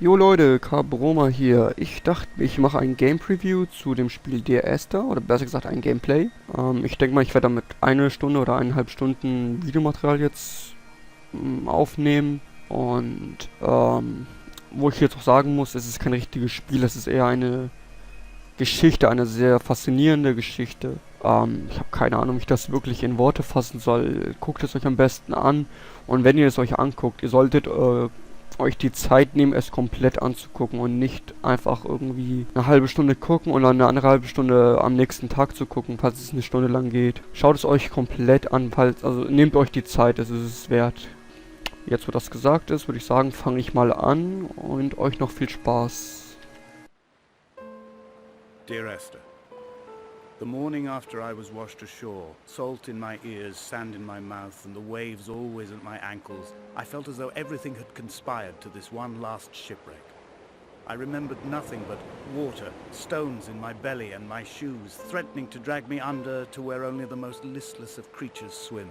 Jo Leute, Broma hier. Ich dachte, ich mache ein Game Preview zu dem Spiel der Esther, oder besser gesagt ein Gameplay. Ich denke mal, ich werde damit eine Stunde oder 1,5 Stunden Videomaterial jetzt aufnehmen. Und wo ich jetzt auch sagen muss, es ist kein richtiges Spiel, es ist eher eine Geschichte, eine sehr faszinierende Geschichte. Ich habe keine Ahnung, wie ich das wirklich in Worte fassen soll. Guckt es euch am besten an. Und wenn ihr es euch anguckt, ihr solltet euch die Zeit nehmen, es komplett anzugucken und nicht einfach irgendwie eine halbe Stunde gucken und dann eine andere halbe Stunde am nächsten Tag zu gucken, falls es eine Stunde lang geht. Schaut es euch komplett an, also nehmt euch die Zeit, es ist es wert. Jetzt, wo das gesagt ist, würde ich sagen, fange ich mal an und euch noch viel Spaß. Dear Esther, the morning after I was washed ashore, salt in my ears, sand in my mouth, and the waves always at my ankles, I felt as though everything had conspired to this one last shipwreck. I remembered nothing but water, stones in my belly and my shoes, threatening to drag me under to where only the most listless of creatures swim.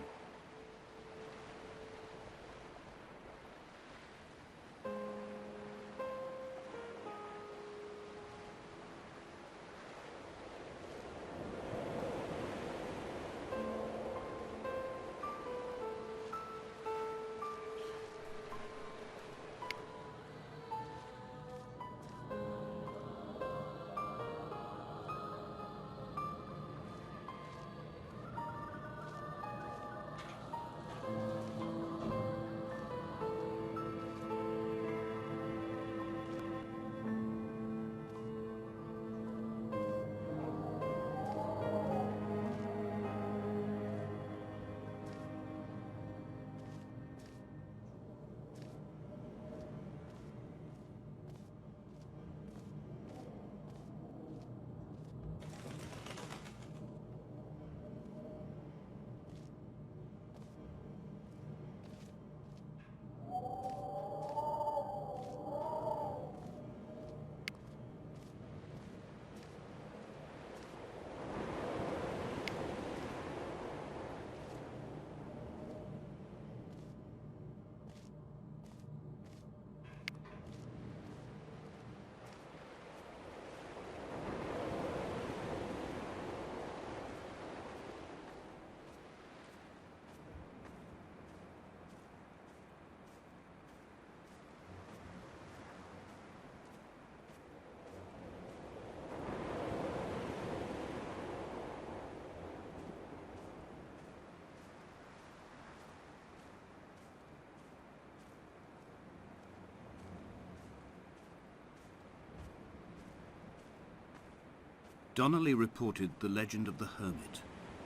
Donnelly reported the legend of the hermit,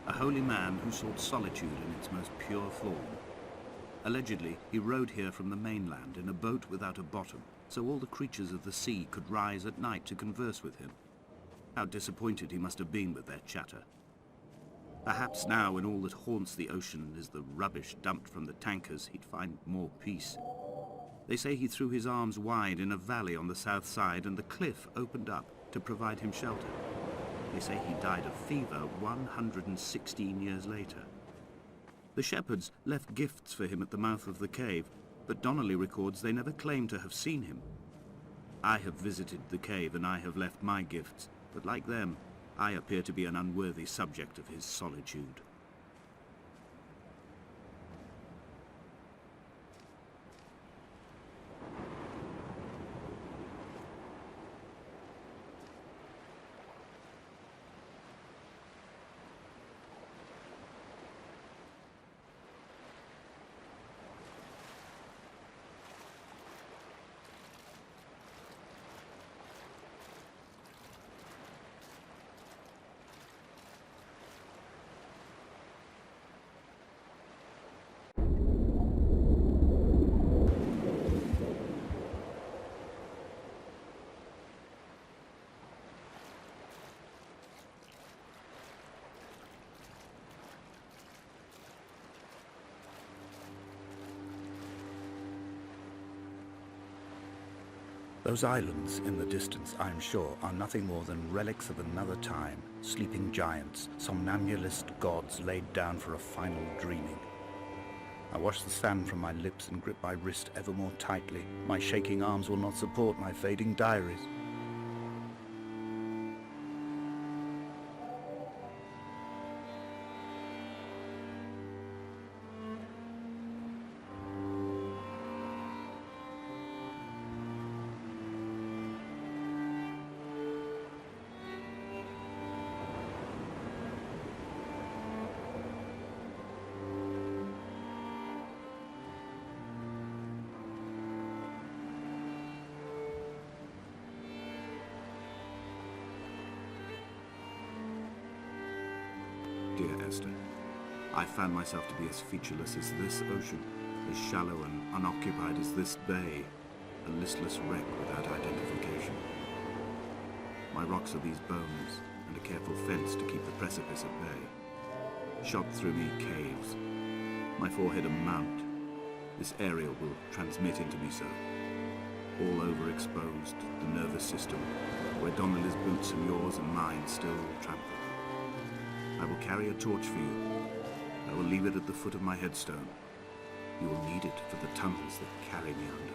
a holy man who sought solitude in its most pure form. Allegedly, he rode here from the mainland in a boat without a bottom, so all the creatures of the sea could rise at night to converse with him. How disappointed he must have been with their chatter. Perhaps now, when all that haunts the ocean is the rubbish dumped from the tankers, he'd find more peace. They say he threw his arms wide in a valley on the south side, and the cliff opened up to provide him shelter. They say he died of fever 116 years later. The shepherds left gifts for him at the mouth of the cave, but Donnelly records they never claimed to have seen him. I have visited the cave and I have left my gifts, but like them, I appear to be an unworthy subject of his solitude. Those islands in the distance, I'm sure, are nothing more than relics of another time, sleeping giants, somnambulist gods laid down for a final dreaming. I wash the sand from my lips and grip my wrist ever more tightly. My shaking arms will not support my fading diaries. Dear Esther, I found myself to be as featureless as this ocean, as shallow and unoccupied as this bay, a listless wreck without identification. My rocks are these bones, and a careful fence to keep the precipice at bay. Shot through me caves, my forehead a mount. This aerial will transmit into me so. All overexposed, the nervous system, where Donnelly's boots and yours and mine still trample. I will carry a torch for you. I will leave it at the foot of my headstone. You will need it for the tunnels that carry me under.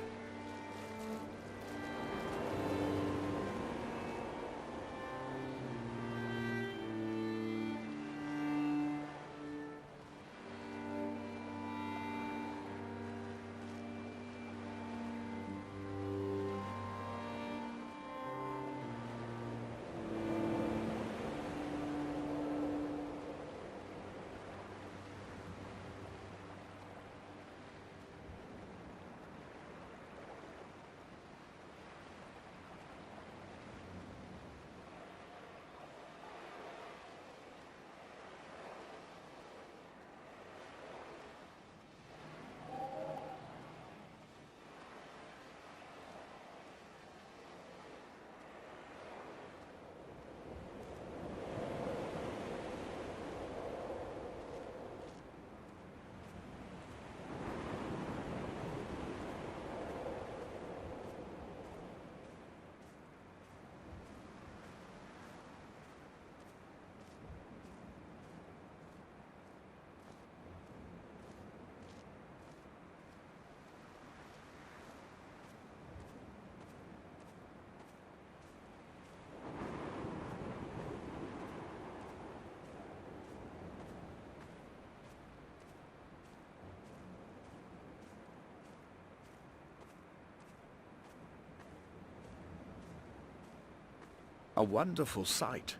A wonderful sight.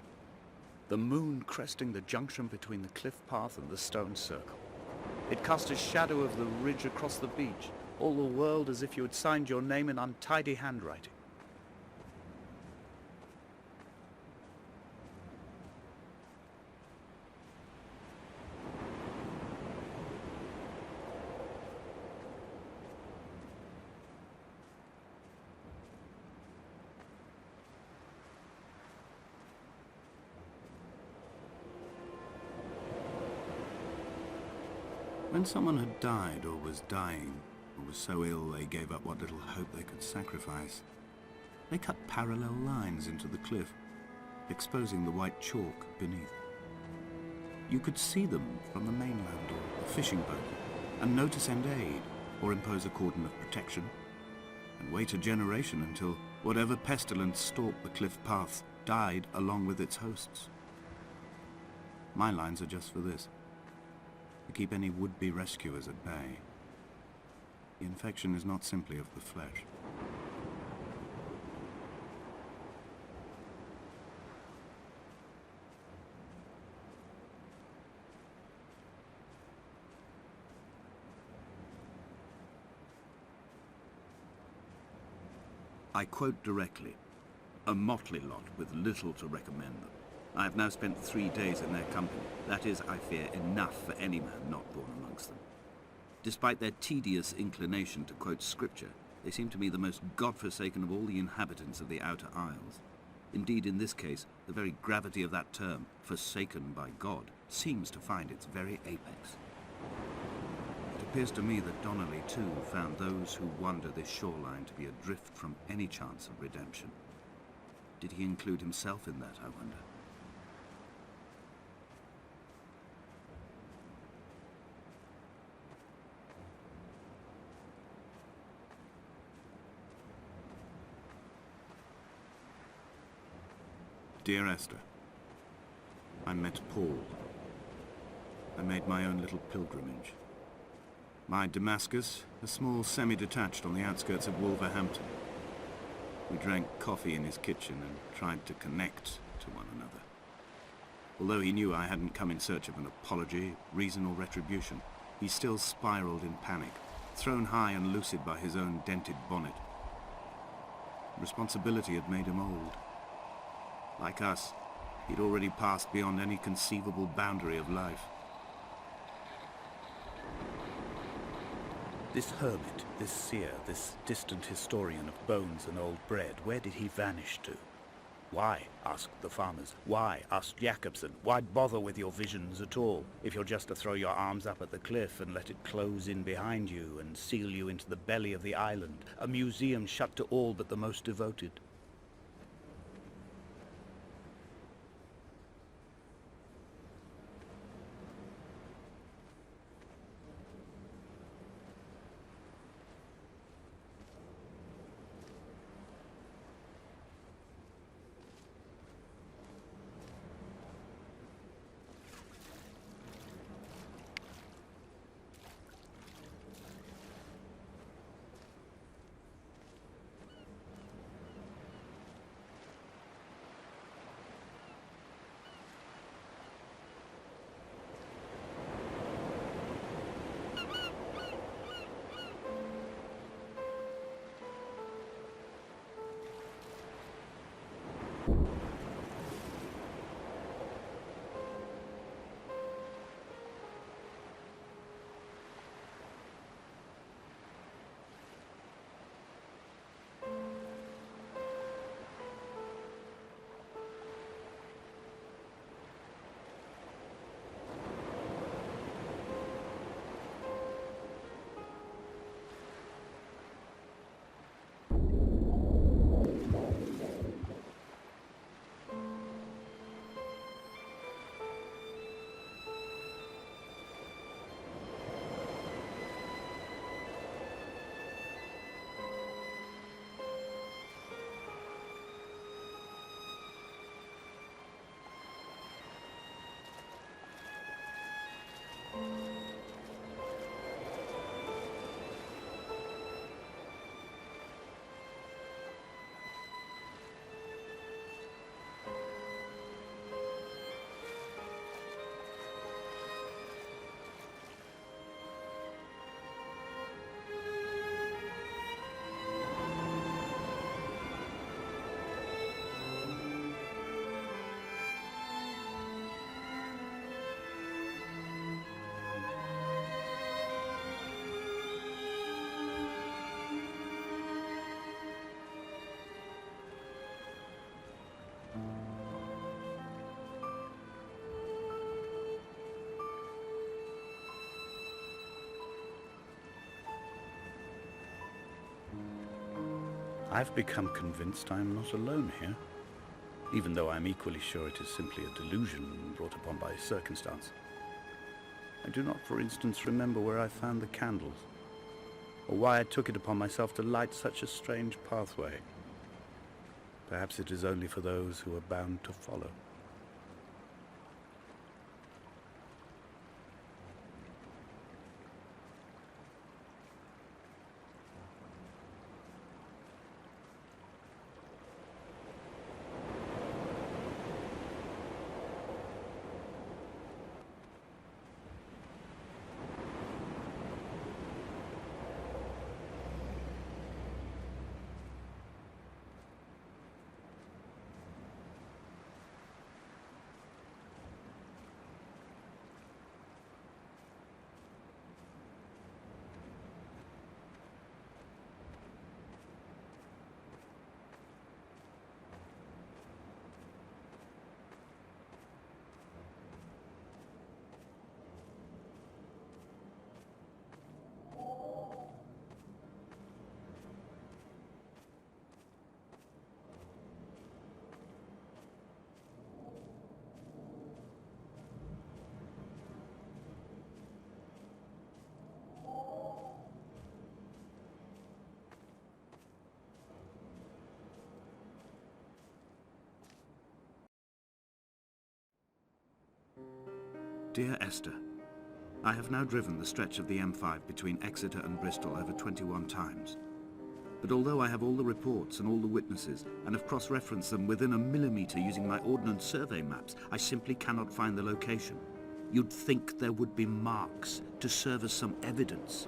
The moon cresting the junction between the cliff path and the stone circle. It cast a shadow of the ridge across the beach, all the world as if you had signed your name in untidy handwriting. When someone had died or was dying, or was so ill they gave up what little hope they could sacrifice, they cut parallel lines into the cliff, exposing the white chalk beneath. You could see them from the mainland or a fishing boat, and know to send aid, or impose a cordon of protection, and wait a generation until whatever pestilence stalked the cliff paths died along with its hosts. My lines are just for this. To keep any would-be rescuers at bay. The infection is not simply of the flesh. I quote directly, a motley lot with little to recommend them. I have now spent 3 days in their company. That is, I fear, enough for any man not born amongst them. Despite their tedious inclination to quote scripture, they seem to me the most godforsaken of all the inhabitants of the Outer Isles. Indeed, in this case, the very gravity of that term, forsaken by God, seems to find its very apex. It appears to me that Donnelly, too, found those who wander this shoreline to be adrift from any chance of redemption. Did he include himself in that, I wonder? Dear Esther, I met Paul. I made my own little pilgrimage. My Damascus, a small semi-detached on the outskirts of Wolverhampton. We drank coffee in his kitchen and tried to connect to one another. Although he knew I hadn't come in search of an apology, reason or retribution, he still spiraled in panic, thrown high and lucid by his own dented bonnet. Responsibility had made him old. Like us, he'd already passed beyond any conceivable boundary of life. This hermit, this seer, this distant historian of bones and old bread, where did he vanish to? Why, asked the farmers. Why, asked Jacobson. Why bother with your visions at all, if you're just to throw your arms up at the cliff and let it close in behind you and seal you into the belly of the island, a museum shut to all but the most devoted? I've become convinced I am not alone here, even though I'm equally sure it is simply a delusion brought upon by circumstance. I do not, for instance, remember where I found the candles, or why I took it upon myself to light such a strange pathway. Perhaps it is only for those who are bound to follow. Dear Esther, I have now driven the stretch of the M5 between Exeter and Bristol over 21 times. But although I have all the reports and all the witnesses, and have cross-referenced them within a millimetre using my Ordnance Survey maps, I simply cannot find the location. You'd think there would be marks to serve as some evidence.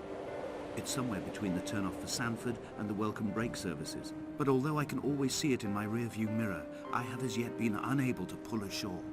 It's somewhere between the turn-off for Sanford and the welcome brake services. But although I can always see it in my rear-view mirror, I have as yet been unable to pull ashore.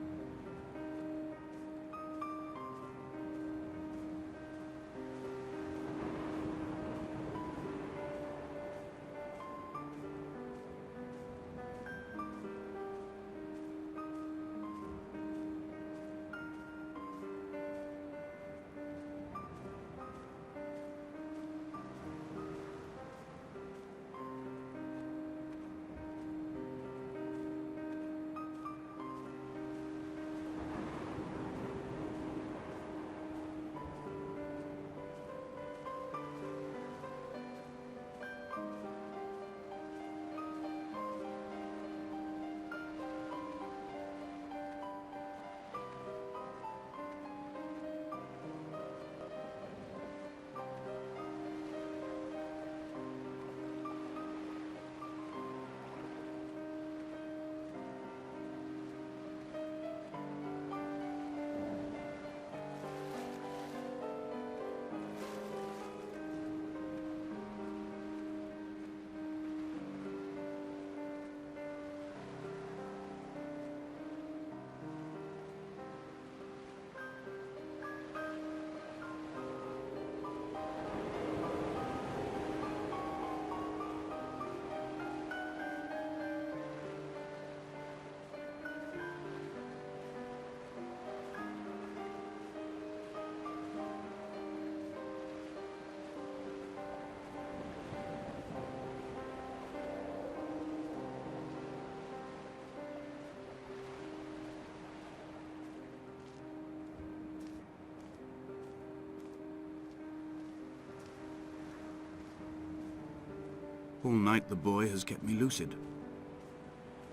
All night the boy has kept me lucid.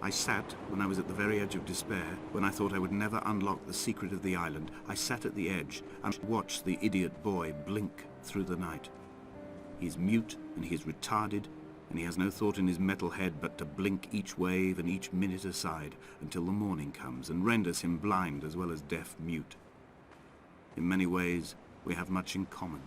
I sat, when I was at the very edge of despair, when I thought I would never unlock the secret of the island, I sat at the edge and watched the idiot boy blink through the night. He is mute and he is retarded, and he has no thought in his metal head but to blink each wave and each minute aside until the morning comes and renders him blind as well as deaf-mute. In many ways, we have much in common.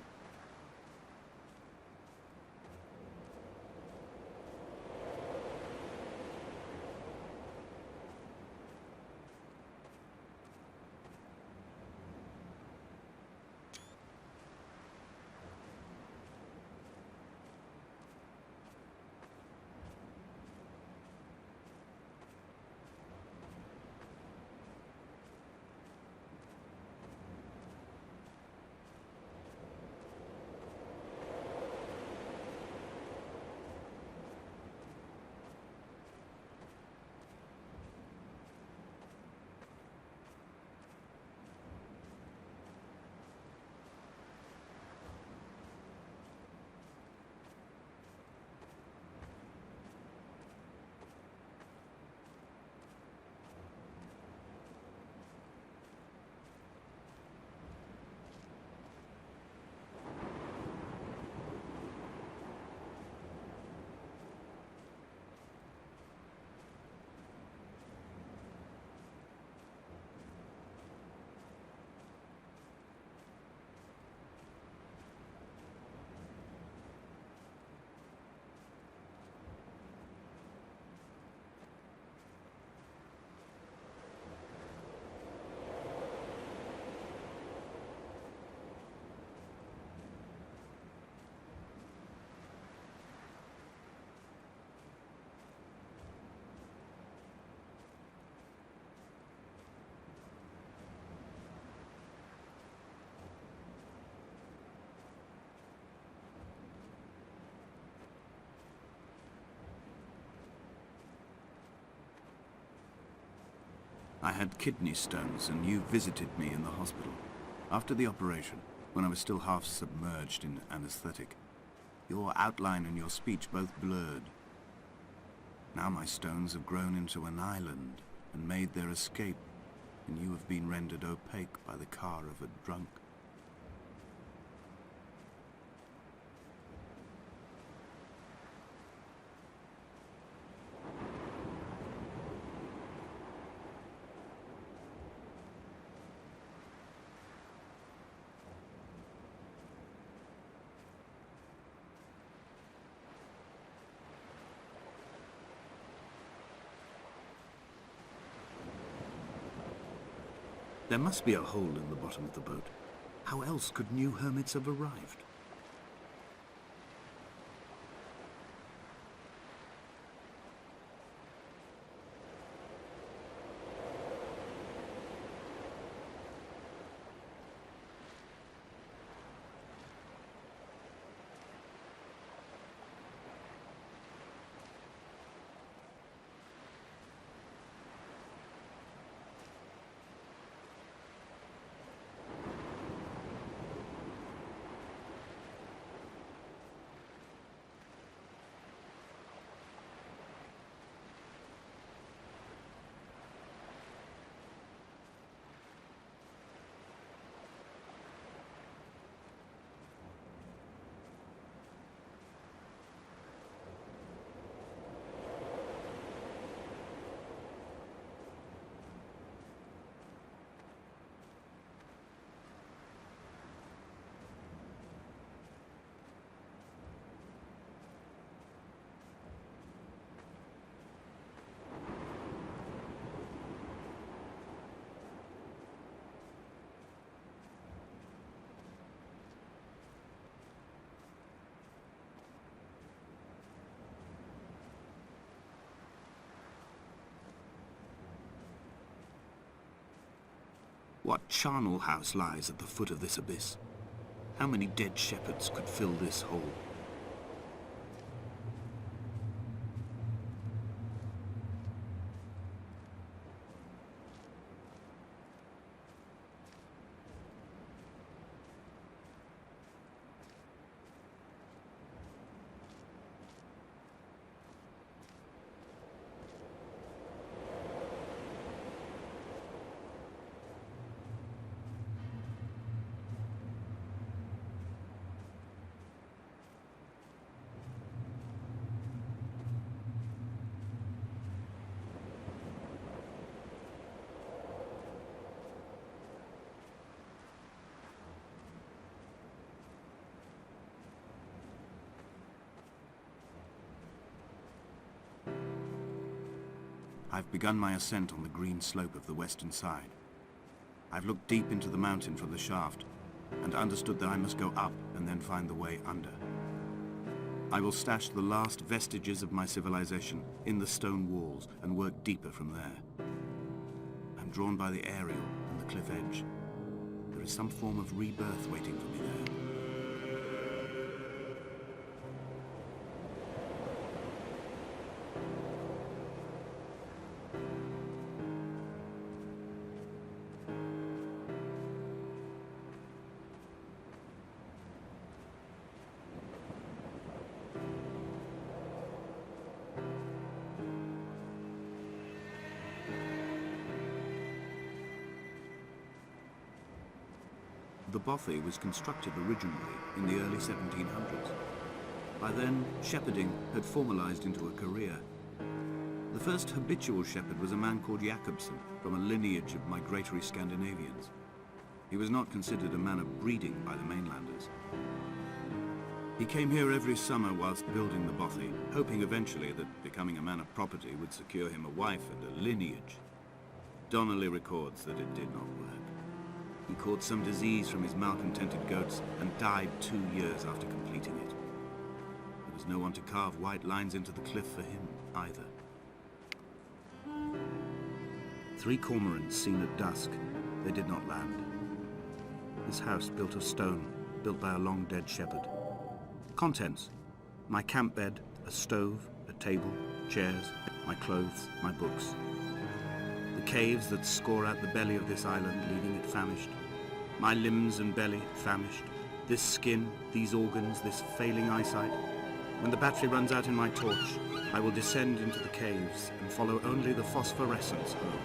I had kidney stones and you visited me in the hospital. After the operation, when I was still half submerged in anesthetic, your outline and your speech both blurred. Now my stones have grown into an island and made their escape and you have been rendered opaque by the car of a drunk. There must be a hole in the bottom of the boat. How else could new hermits have arrived? What charnel house lies at the foot of this abyss? How many dead shepherds could fill this hole? I've begun my ascent on the green slope of the western side. I've looked deep into the mountain from the shaft and understood that I must go up and then find the way under. I will stash the last vestiges of my civilization in the stone walls and work deeper from there. I'm drawn by the aerial and the cliff edge. There is some form of rebirth waiting for me there. The bothy was constructed originally in the early 1700s. By then, shepherding had formalized into a career. The first habitual shepherd was a man called Jakobsen, from a lineage of migratory Scandinavians. He was not considered a man of breeding by the mainlanders. He came here every summer whilst building the bothy, hoping eventually that becoming a man of property would secure him a wife and a lineage. Donnelly records that it did not work. He caught some disease from his malcontented goats and died 2 years after completing it. There was no one to carve white lines into the cliff for him, either. 3 cormorants seen at dusk. They did not land. This house built of stone, built by a long-dead shepherd. Contents: my camp bed, a stove, a table, chairs, my clothes, my books. The caves that score out the belly of this island, leaving it famished. My limbs and belly famished. This skin, these organs, this failing eyesight. When the battery runs out in my torch, I will descend into the caves and follow only the phosphorescence home.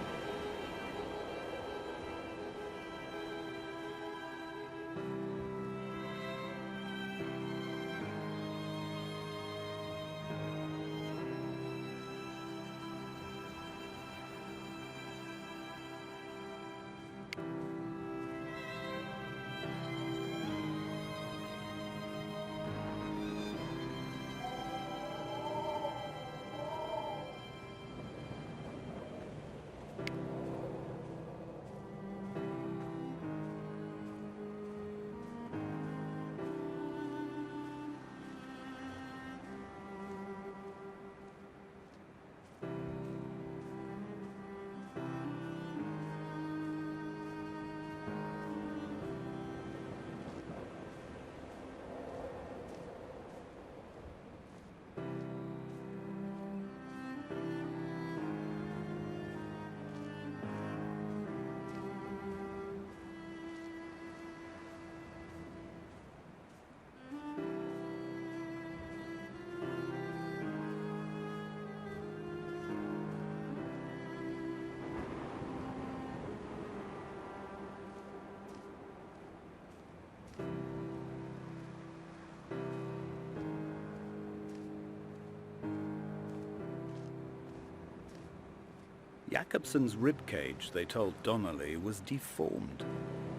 Jakobsen's ribcage, they told Donnelly, was deformed,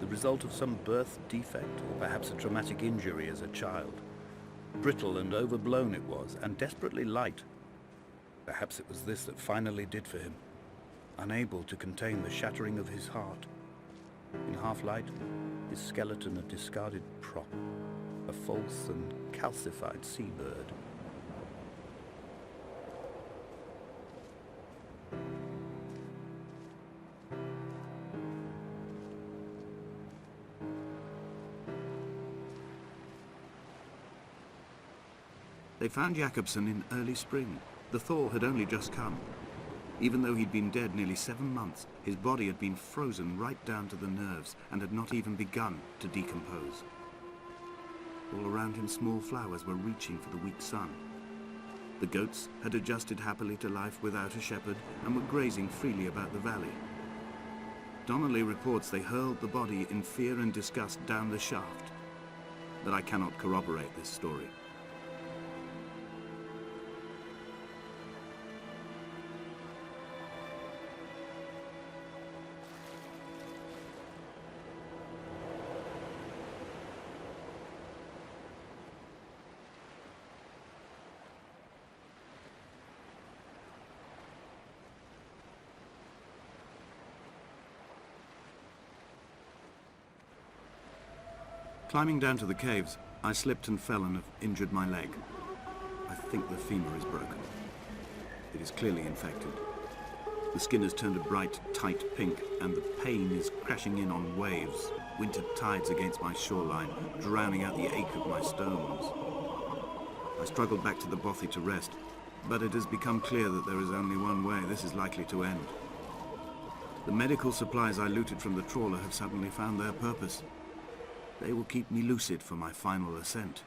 the result of some birth defect or perhaps a traumatic injury as a child. Brittle and overblown it was, and desperately light. Perhaps it was this that finally did for him, unable to contain the shattering of his heart. In half-light, his skeleton a discarded prop, a false and calcified seabird. They found Jakobsen in early spring. The thaw had only just come. Even though he'd been dead nearly 7 months, his body had been frozen right down to the nerves and had not even begun to decompose. All around him, small flowers were reaching for the weak sun. The goats had adjusted happily to life without a shepherd and were grazing freely about the valley. Donnelly reports they hurled the body in fear and disgust down the shaft, but I cannot corroborate this story. Climbing down to the caves, I slipped and fell and have injured my leg. I think the femur is broken. It is clearly infected. The skin has turned a bright, tight pink, and the pain is crashing in on waves, winter tides against my shoreline, drowning out the ache of my stones. I struggled back to the bothy to rest, but it has become clear that there is only one way this is likely to end. The medical supplies I looted from the trawler have suddenly found their purpose. They will keep me lucid for my final ascent.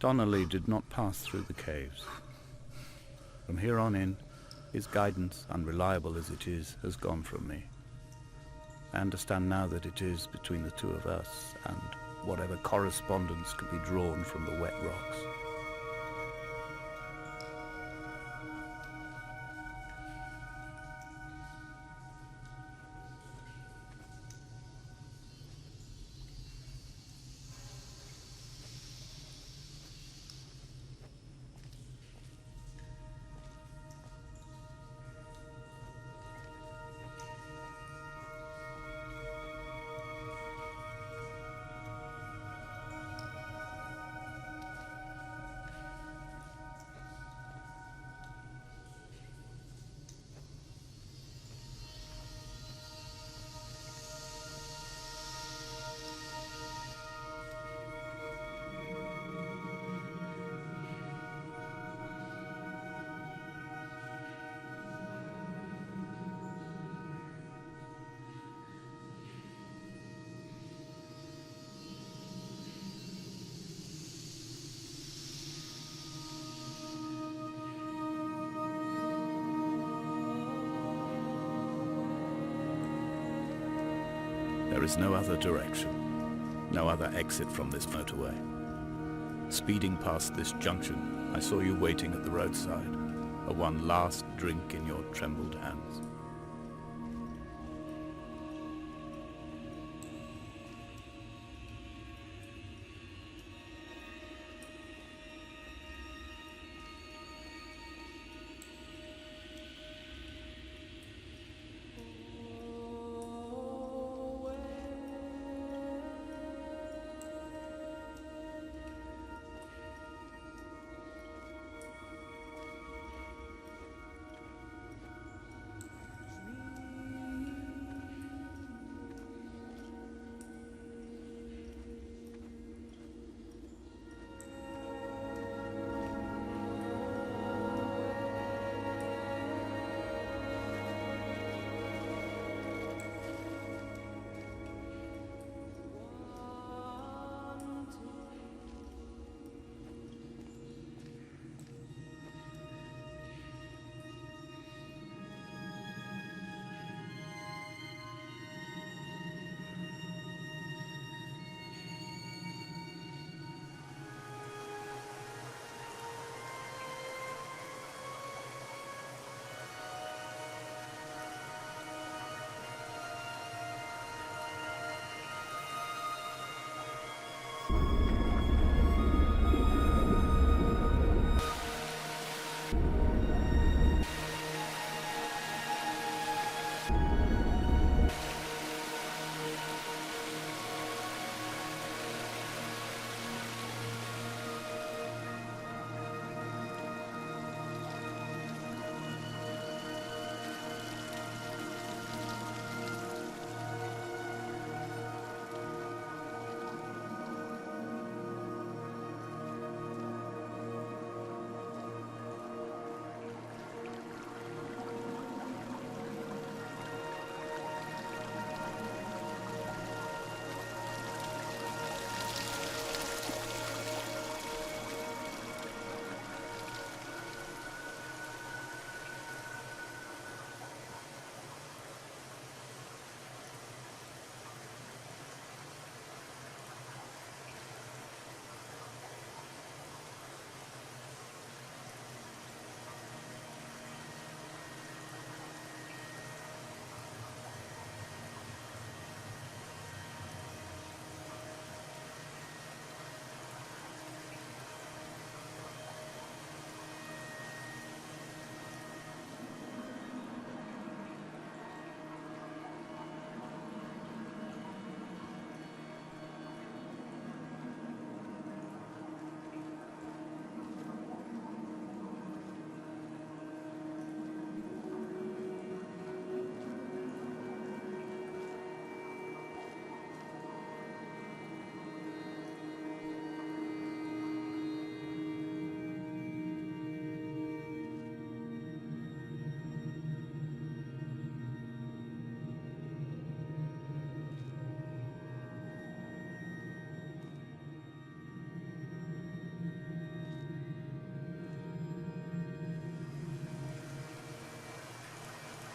Donnelly did not pass through the caves. From here on in, his guidance, unreliable as it is, has gone from me. I understand now that it is between the two of us and whatever correspondence could be drawn from the wet rocks. There is no other direction, no other exit from this motorway. Speeding past this junction, I saw you waiting at the roadside, a one last drink in your trembled hands.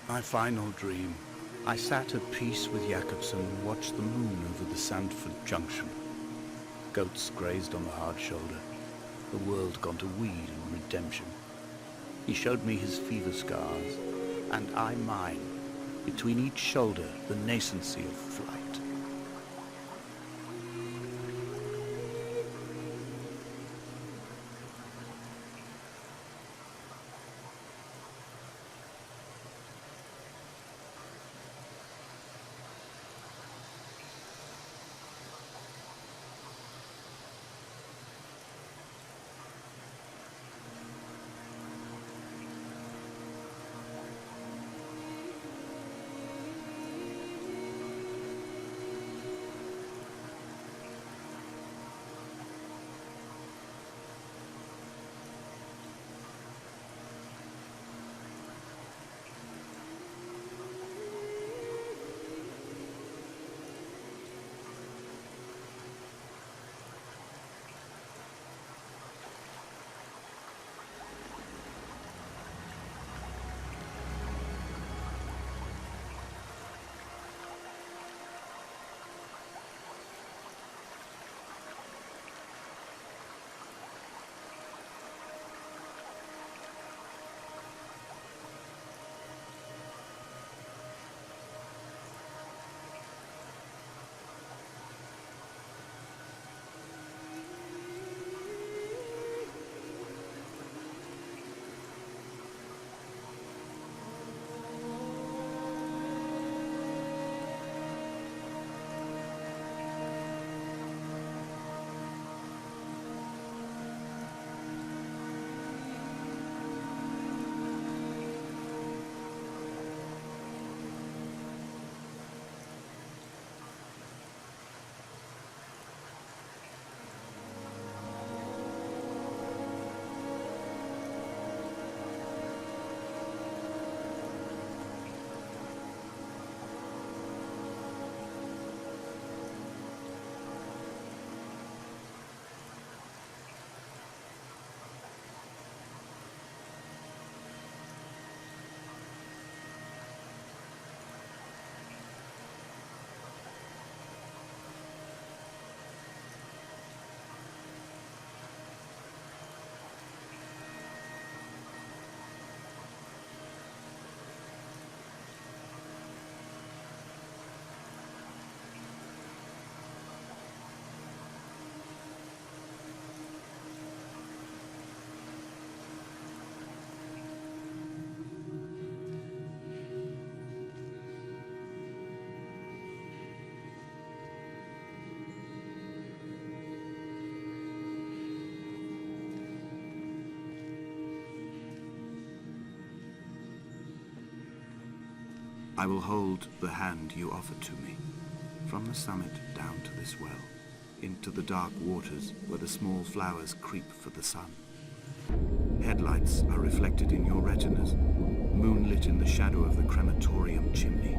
My final dream. I sat at peace with Jakobsen and watched the moon over the Sandford Junction. Goats grazed on the hard shoulder. The world gone to weed and redemption. He showed me his fever scars, and I mine. Between each shoulder, the nascency of flight. I will hold the hand you offered to me, from the summit down to this well, into the dark waters where the small flowers creep for the sun. Headlights are reflected in your retinas, moonlit in the shadow of the crematorium chimney.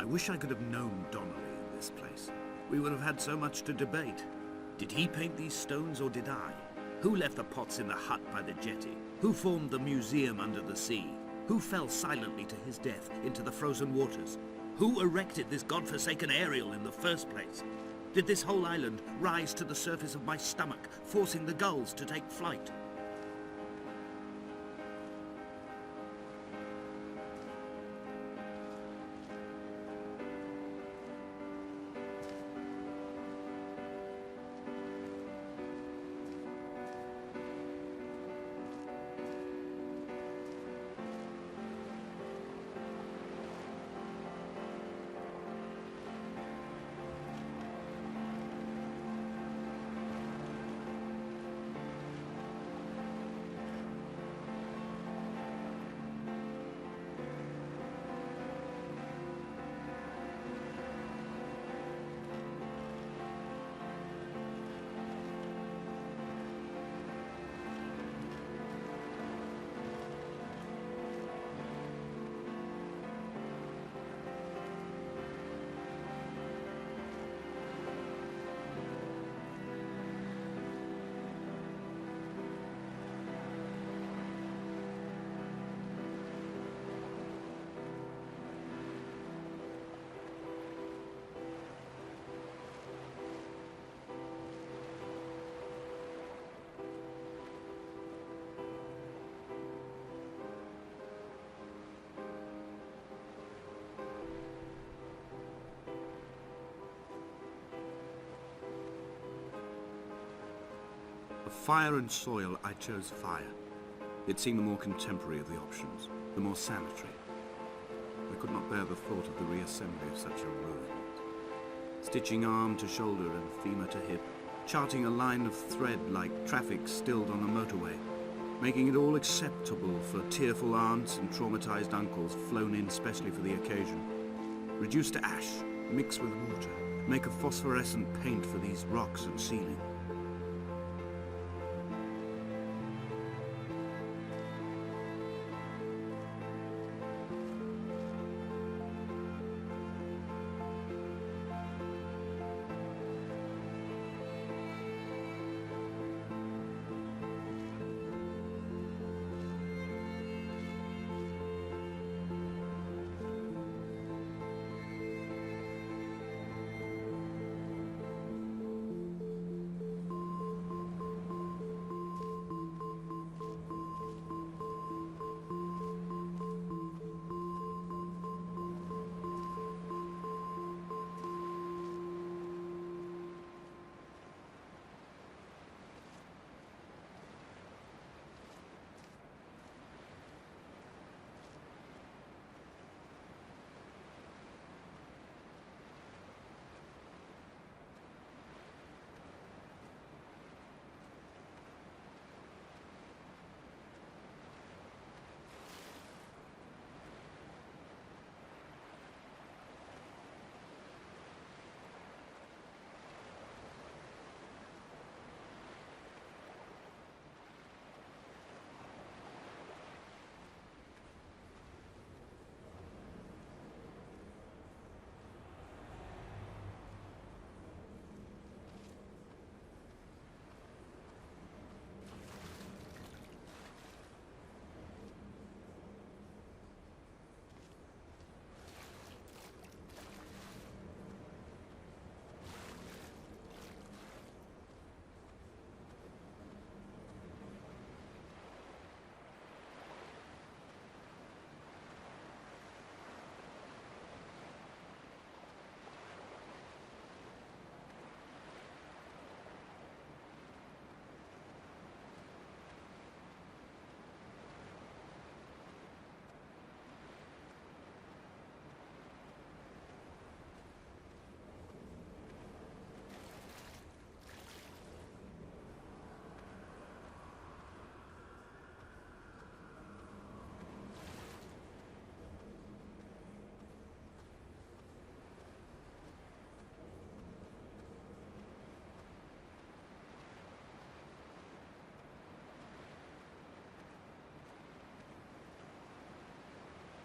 wish I could have known Donnelly in this place. We would have had so much to debate. Did he paint these stones or did I? Who left the pots in the hut by the jetty? Who formed the museum under the sea? Who fell silently to his death into the frozen waters? Who erected this godforsaken aerial in the first place? Did this whole island rise to the surface of my stomach, forcing the gulls to take flight? Of fire and soil, I chose fire. It seemed the more contemporary of the options, the more sanitary. I could not bear the thought of the reassembly of such a ruin. Stitching arm to shoulder and femur to hip, charting a line of thread like traffic stilled on a motorway, making it all acceptable for tearful aunts and traumatized uncles flown in specially for the occasion. Reduce to ash, mix with water, make a phosphorescent paint for these rocks and ceiling.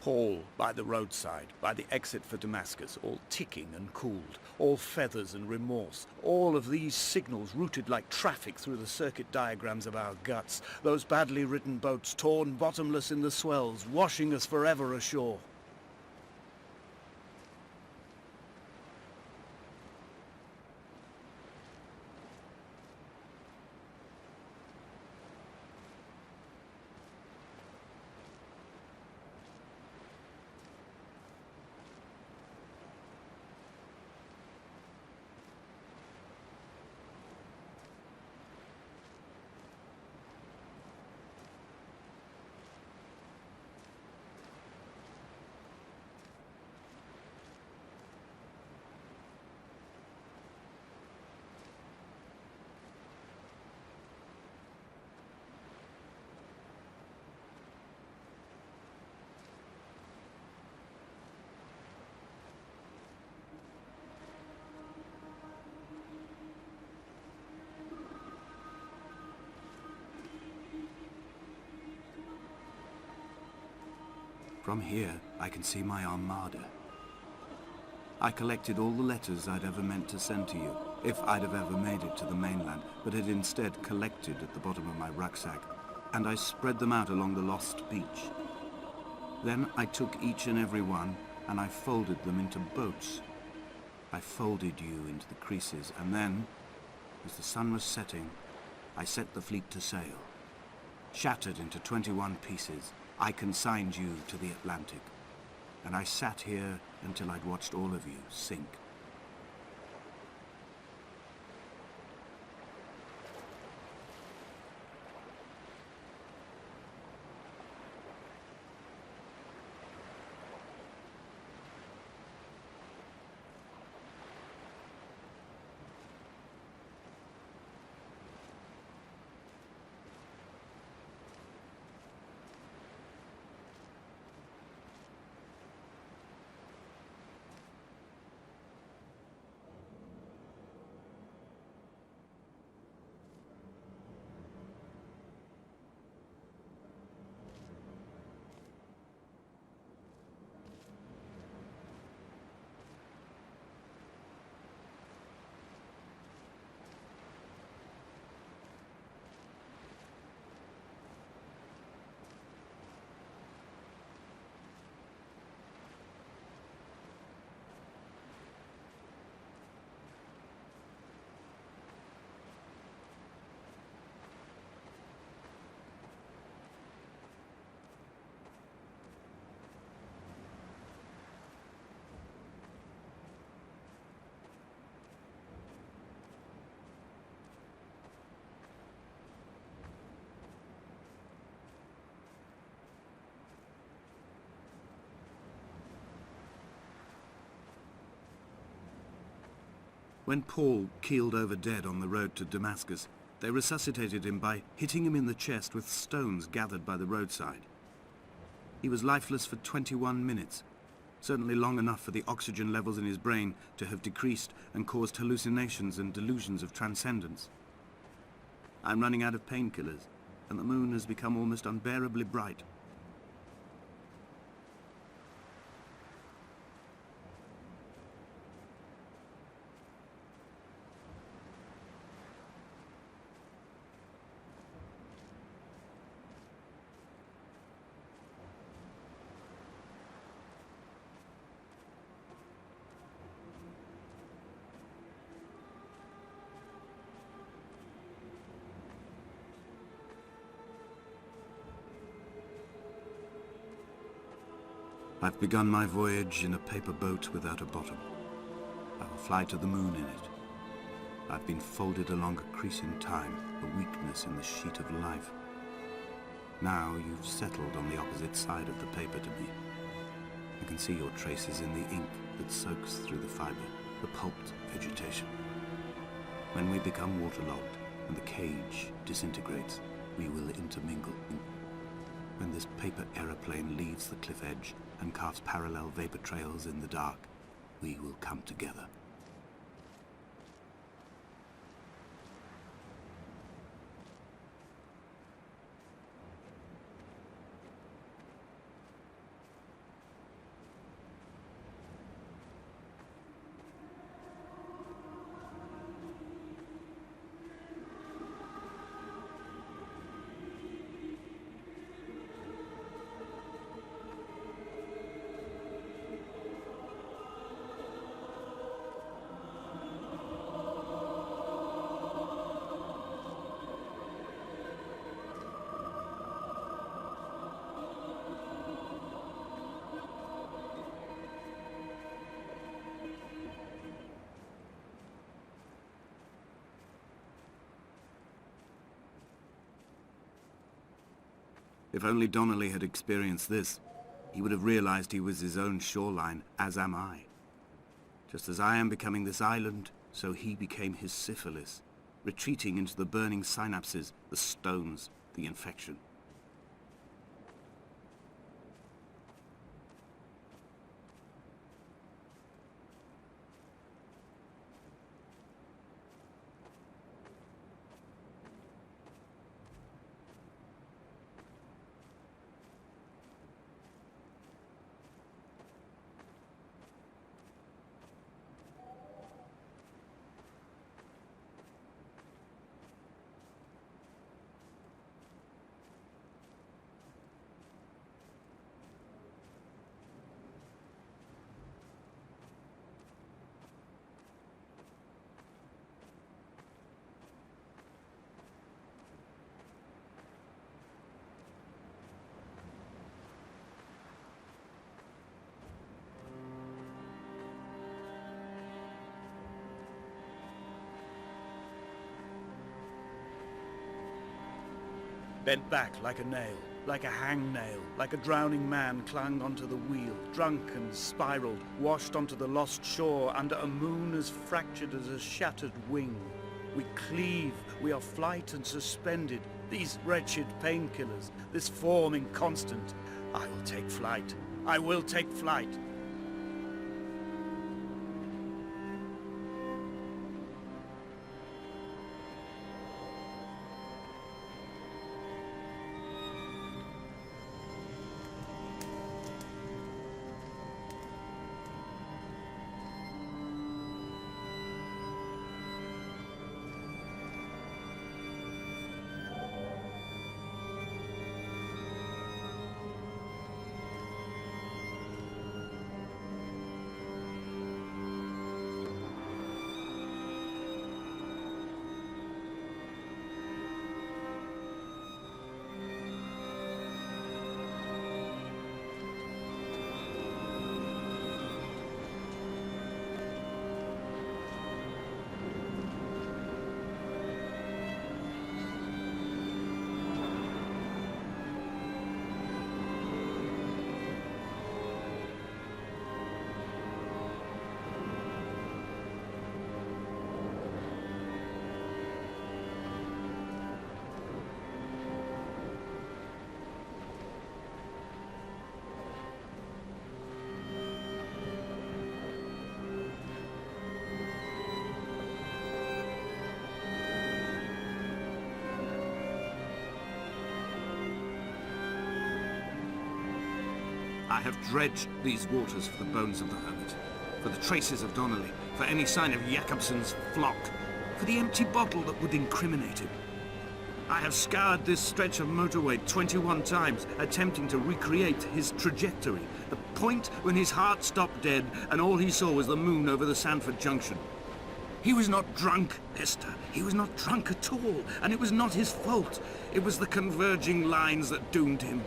Paul, by the roadside, by the exit for Damascus, all ticking and cooled, all feathers and remorse, all of these signals routed like traffic through the circuit diagrams of our guts, those badly written boats torn bottomless in the swells, washing us forever ashore. From here, I can see my armada. I collected all the letters I'd ever meant to send to you, if I'd have ever made it to the mainland, but had instead collected at the bottom of my rucksack, and I spread them out along the lost beach. Then I took each and every one, and I folded them into boats. I folded you into the creases, and then, as the sun was setting, I set the fleet to sail. Shattered into 21 pieces, I consigned you to the Atlantic, and I sat here until I'd watched all of you sink. When Paul keeled over dead on the road to Damascus, they resuscitated him by hitting him in the chest with stones gathered by the roadside. He was lifeless for 21 minutes, certainly long enough for the oxygen levels in his brain to have decreased and caused hallucinations and delusions of transcendence. I'm running out of painkillers, and the moon has become almost unbearably bright. I've begun my voyage in a paper boat without a bottom. I will fly to the moon in it. I've been folded along a crease in time, a weakness in the sheet of life. Now you've settled on the opposite side of the paper to me. I can see your traces in the ink that soaks through the fiber, the pulped vegetation. When we become waterlogged and the cage disintegrates, we will intermingle. When this paper aeroplane leaves the cliff edge and carves parallel vapor trails in the dark, we will come together. If only Donnelly had experienced this, he would have realized he was his own shoreline, as am I. Just as I am becoming this island, so he became his syphilis, retreating into the burning synapses, the stones, the infection. Bent back like a nail, like a hangnail, like a drowning man clung onto the wheel, drunk and spiraled, washed onto the lost shore under a moon as fractured as a shattered wing. We cleave, we are flight and suspended, these wretched painkillers, this form inconstant. I will take flight. I will take flight. I have dredged these waters for the bones of the hermit, for the traces of Donnelly, for any sign of Jakobsen's flock, for the empty bottle that would incriminate him. I have scoured this stretch of motorway 21 times, attempting to recreate his trajectory, the point when his heart stopped dead and all he saw was the moon over the Sanford Junction. He was not drunk, Esther. He was not drunk at all, and it was not his fault. It was the converging lines that doomed him.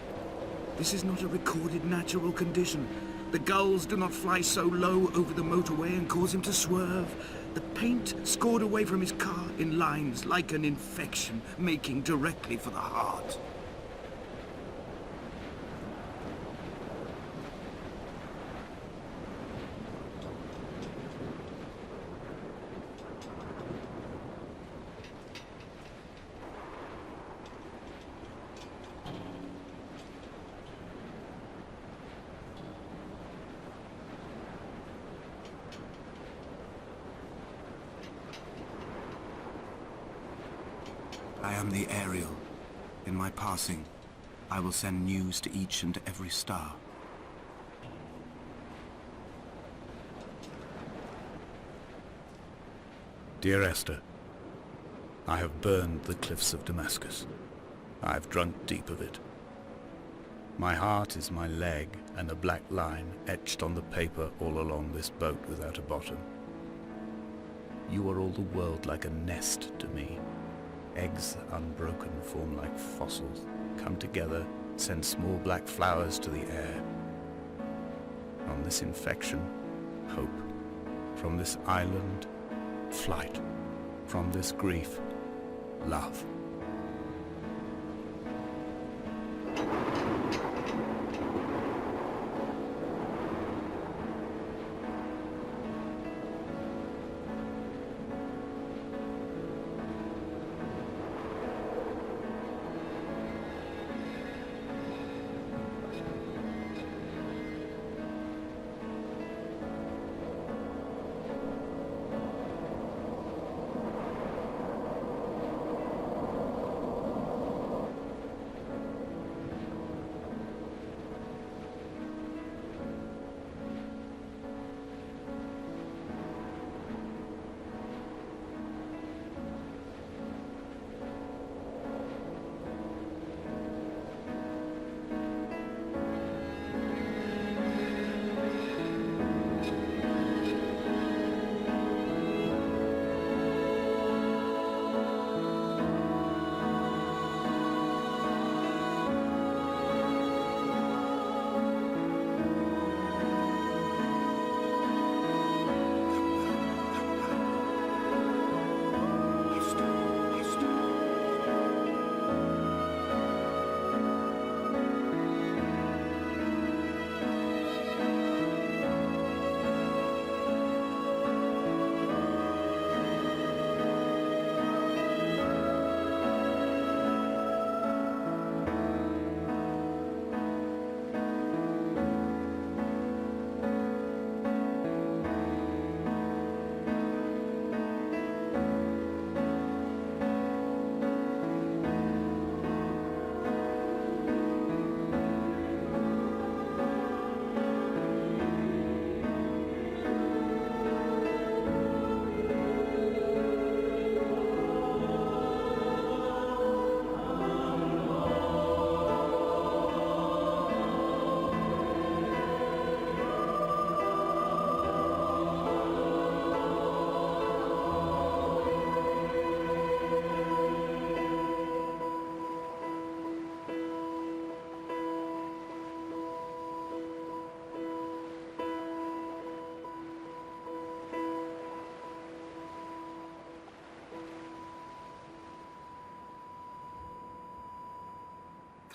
This is not a recorded natural condition. The gulls do not fly so low over the motorway and cause him to swerve. The paint scored away from his car in lines like an infection, making directly for the heart. I am the Ariel. In my passing, I will send news to each and every star. Dear Esther, I have burned the cliffs of Damascus. I have drunk deep of it. My heart is my leg, and a black line etched on the paper all along this boat without a bottom. You are all the world like a nest to me. Eggs unbroken form like fossils, come together, send small black flowers to the air. From this infection, hope. From this island, flight. From this grief, love.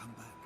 come back.